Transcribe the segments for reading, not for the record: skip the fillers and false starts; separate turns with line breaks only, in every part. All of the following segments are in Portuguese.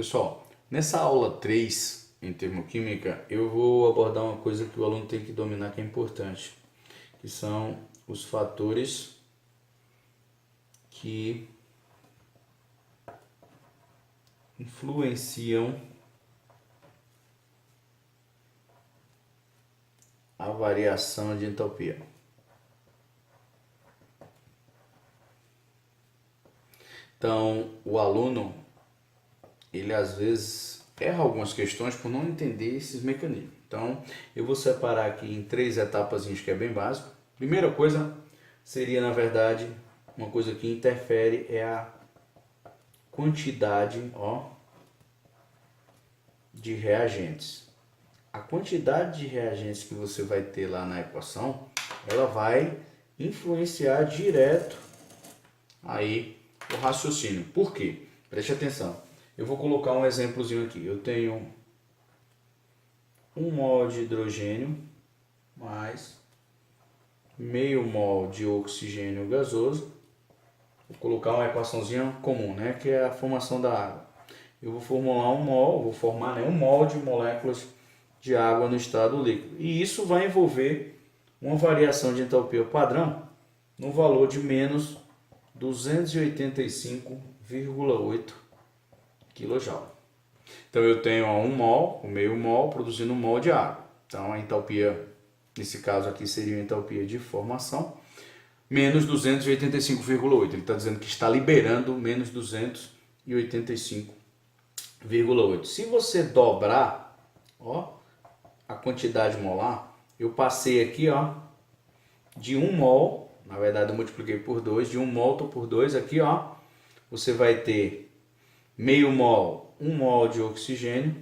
Pessoal, nessa aula 3 em termoquímica, eu vou abordar uma coisa que o aluno tem que dominar que é importante, que são os fatores que influenciam a variação de entalpia. Então, o aluno, ele às vezes erra algumas questões por não entender esses mecanismos. Então, eu vou separar aqui em 3 etapas que é bem básico. Primeira coisa seria, na verdade, uma coisa que interfere é a quantidade, de reagentes. A quantidade de reagentes que você vai ter lá na equação, ela vai influenciar direto aí o raciocínio. Por quê? Preste atenção. Eu vou colocar um exemplozinho aqui. Eu tenho 1 mol de hidrogênio mais meio mol de oxigênio gasoso. Vou colocar uma equaçãozinha comum, né, que é a formação da água. Eu vou formular vou formar 1 mol de moléculas de água no estado líquido. E isso vai envolver uma variação de entalpia padrão no valor de menos 285,8 kJ. Então eu tenho 1 mol, o meio mol, produzindo 1 mol de água. Então a entalpia, nesse caso aqui, seria a entalpia de formação, menos 285,8. Ele está dizendo que está liberando menos 285,8. Se você dobrar, a quantidade molar, eu passei aqui, de 1 mol, na verdade eu multipliquei por 2, de 1 mol por 2 aqui, você vai ter meio mol, 1 mol de oxigênio,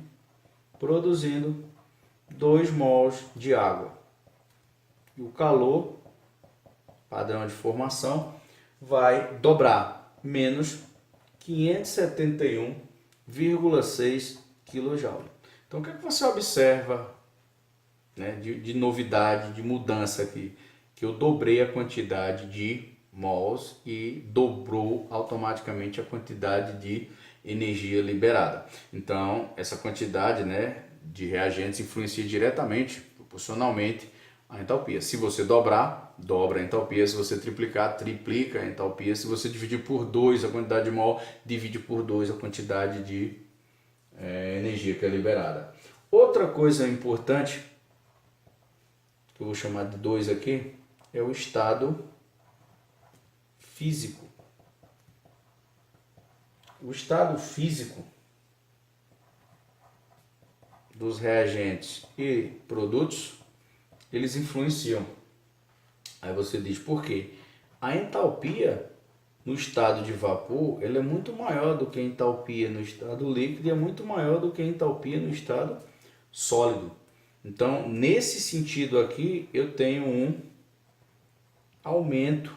produzindo 2 mols de água. E o calor, padrão de formação, vai dobrar, menos 571,6 kJ. Então o que é que você observa, né, de novidade, de mudança aqui? Que eu dobrei a quantidade de mols e dobrou automaticamente a quantidade de energia liberada. Então essa quantidade, né, de reagentes influencia diretamente, proporcionalmente, a entalpia. Se você dobrar, dobra a entalpia. Se você triplicar, triplica a entalpia. Se você dividir por 2 a quantidade de mol, divide por 2 a quantidade de energia que é liberada. Outra coisa importante, que eu vou chamar de 2 aqui, é o estado físico. O estado físico dos reagentes e produtos, eles influenciam. Aí você diz por quê? A entalpia no estado de vapor, ela é muito maior do que a entalpia no estado líquido e é muito maior do que a entalpia no estado sólido. Então, nesse sentido aqui, eu tenho um aumento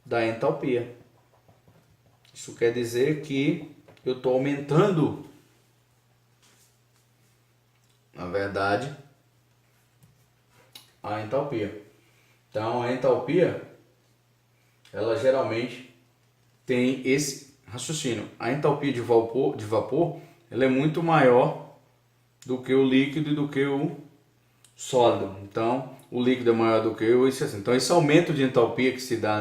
da entalpia. Isso quer dizer que eu estou aumentando, na verdade, a entalpia. Então, a entalpia, ela geralmente tem esse raciocínio. A entalpia de vapor ela é muito maior do que o líquido e do que o sólido. Então, o líquido é maior do que o isso assim. Então, esse aumento de entalpia que se dá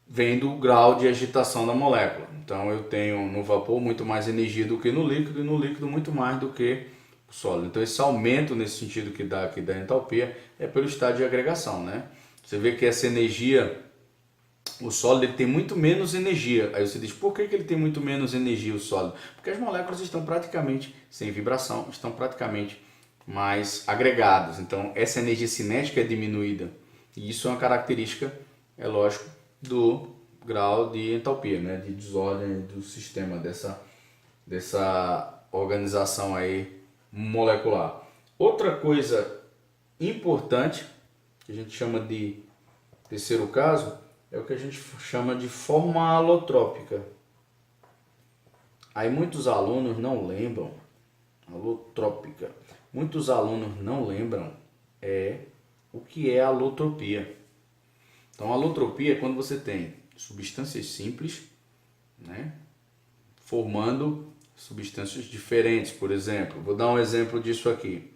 vem do grau de agitação da molécula. Então, eu tenho no vapor muito mais energia do que no líquido e no líquido muito mais do que o sólido. Então, esse aumento nesse sentido que dá aqui da entalpia é pelo estado de agregação, né? Você vê que essa energia, o sólido, ele tem muito menos energia. Aí você diz, por que ele tem muito menos energia, o sólido? Porque as moléculas estão praticamente sem vibração, estão praticamente mais agregadas. Então, essa energia cinética é diminuída. E isso é uma característica, é lógico, do grau de entalpia, né? De desordem do sistema, dessa organização aí molecular. Outra coisa importante, que a gente chama de terceiro caso, é o que a gente chama de forma alotrópica. Aí muitos alunos não lembram, alotrópica, muitos alunos não lembram o que é alotropia. Então, a alotropia é quando você tem substâncias simples né? Formando substâncias diferentes, por exemplo. Vou dar um exemplo disso aqui.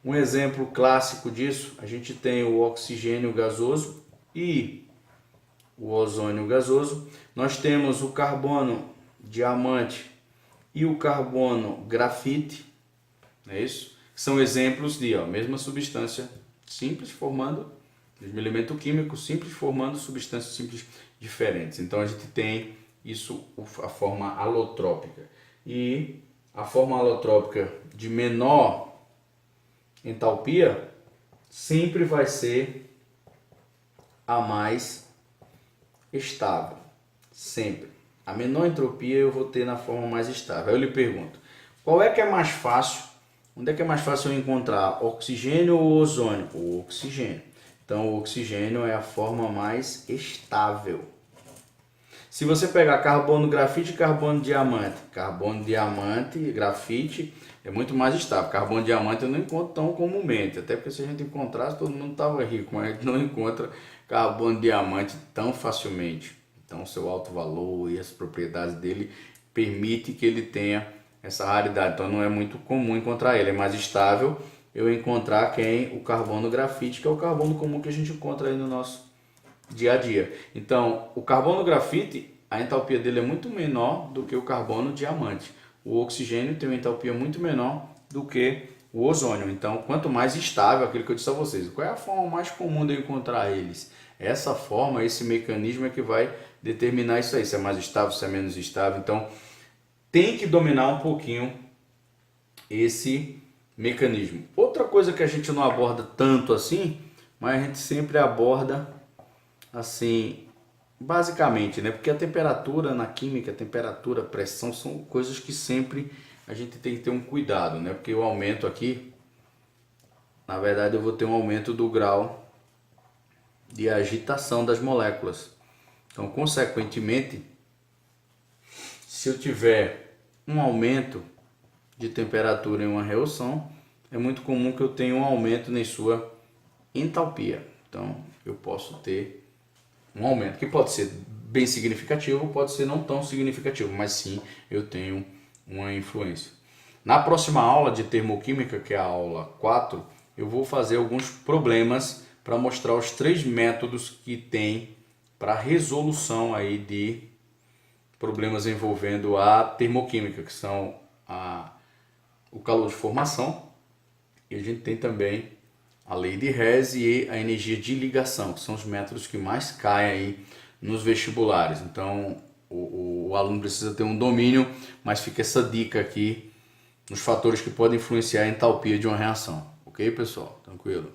Um exemplo clássico disso, a gente tem o oxigênio gasoso e o ozônio gasoso. Nós temos o carbono diamante e o carbono grafite, não é isso? São exemplos de mesma substância simples formando, mesmo elemento químico simples formando substâncias simples diferentes. Então a gente tem isso, a forma alotrópica. E a forma alotrópica de menor entalpia sempre vai ser a mais estável, sempre. A menor entropia eu vou ter na forma mais estável. Eu lhe pergunto, qual é que é mais fácil? Onde é que é mais fácil eu encontrar oxigênio ou ozônio? O oxigênio. Então o oxigênio é a forma mais estável. Se você pegar carbono, grafite e carbono, diamante, grafite é muito mais estável. Carbono, diamante eu não encontro tão comumente, até porque se a gente encontrasse todo mundo estava rico, mas a gente não encontra carbono, diamante tão facilmente. Então seu alto valor e as propriedades dele permite que ele tenha essa raridade, então não é muito comum encontrar ele, é mais estável eu encontrar o carbono, grafite, que é o carbono comum que a gente encontra aí no nosso dia a dia. Então, o carbono grafite, a entalpia dele é muito menor do que o carbono diamante. O oxigênio tem uma entalpia muito menor do que o ozônio. Então, quanto mais estável, aquilo que eu disse a vocês, qual é a forma mais comum de eu encontrar eles? Essa forma, esse mecanismo é que vai determinar isso aí, se é mais estável, se é menos estável. Então, tem que dominar um pouquinho esse mecanismo. Outra coisa que a gente não aborda tanto assim, mas a gente sempre aborda assim, basicamente, né? Porque a temperatura na química, a temperatura, a pressão são coisas que sempre a gente tem que ter um cuidado, né? Porque o aumento aqui, na verdade, eu vou ter um aumento do grau de agitação das moléculas. Então, consequentemente, se eu tiver um aumento de temperatura em uma reação, é muito comum que eu tenha um aumento em sua entalpia. Então, eu posso ter um aumento que pode ser bem significativo, pode ser não tão significativo, mas sim eu tenho uma influência. Na próxima aula de termoquímica, que é a aula 4, eu vou fazer alguns problemas para mostrar os 3 métodos que tem para resolução aí de problemas envolvendo a termoquímica, que são o calor de formação, e a gente tem também a lei de Hess e a energia de ligação, que são os métodos que mais caem aí nos vestibulares. Então, o aluno precisa ter um domínio, mas fica essa dica aqui nos fatores que podem influenciar a entalpia de uma reação. Ok, pessoal? Tranquilo?